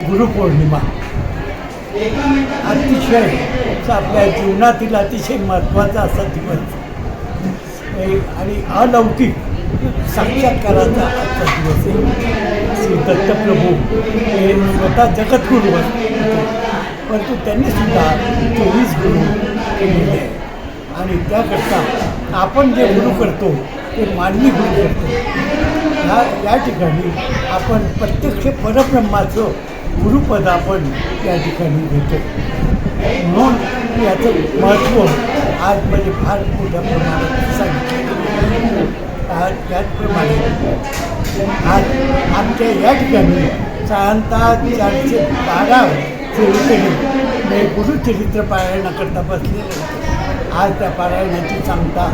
गुरुपौर्णिमा अतिशय आपल्या जीवनातील अतिशय महत्त्वाचा असा दिवस आणि अलौकिक साक्षात्काराचा आजचा दिवस आहे. श्री दत्तप्रभू हे स्वतः जगद्गुरू होते, परंतु त्यांनी सुद्धा 24 गुरु केलेले आहे. आणि त्याकरता आपण जे गुरु करतो ते मानवी गुरु करतो. या ठिकाणी आपण प्रत्यक्ष परब्रह्माचं गुरुपद आपण या ठिकाणी घेतो. म्हणून याचं महत्त्व आज म्हणजे फार मोठ्या प्रमाणात सांगितलं. त्याचप्रमाणे आज आमच्या या ठिकाणी साधारणतः 412 सेवेकरी म्हणजे गुरुचरित्र पारायणाकरता बसलेले होते. आज त्या पारायणाची सांगता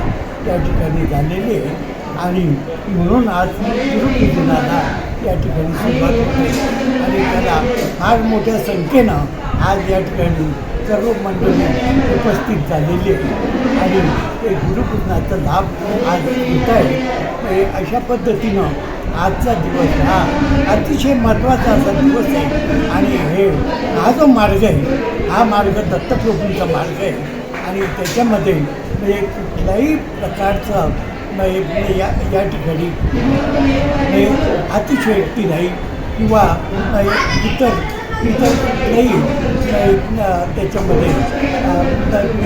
त्या ठिकाणी झालेली आहे आणि म्हणून आज गुरुपूजनाला या ठिकाणी सुरुवात होते आणि त्याला फार मोठ्या संख्येनं आज या ठिकाणी सर्व मंडळी उपस्थित झालेली आहे आणि ते गुरुपूजनाचा लाभ आज घेत आहे. अशा पद्धतीनं आजचा दिवस हा अतिशय महत्त्वाचा असा दिवस आहे आणि हा जो मार्ग आहे हा मार्ग दत्तप्रभूंचा मार्ग आहे आणि त्याच्यामध्ये कुठल्याही प्रकारचा या ठिकाणी अतिशयोक्ती नाही किंवा इतर कुठलंही त्याच्यामध्ये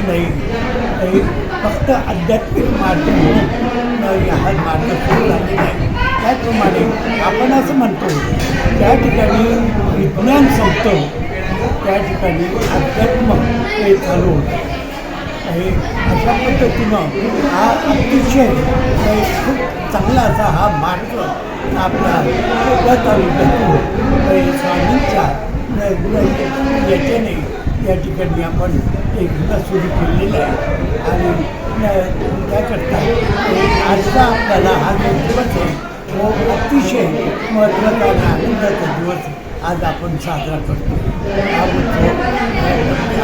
नाही. फक्त आध्यात्मिक मार्ग म्हणून हा मार्ग सुरू झालेला आहे. त्याचप्रमाणे आपण असं म्हणतो त्या ठिकाणी विज्ञान संपतं त्या ठिकाणी अध्यात्म हे चालू होतं. अशा पद्धतीनं हा अतिशय खूप चांगला असा हा मार्ग आपल्या तालुक्यातून स्वामींच्या याच्याने या ठिकाणी आपण एकदा सुरू केलेलं आहे आणि त्याकरता आजचा आपल्याला हा जो दिवस आहे तो अतिशय महत्त्वाचा आणि आनंदाचा दिवस आज आपण साजरा करतो. हा उत्सव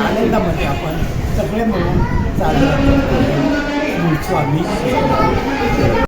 आनंदामध्ये आपण सगळे म्हणून साजरा करतो. स्वामी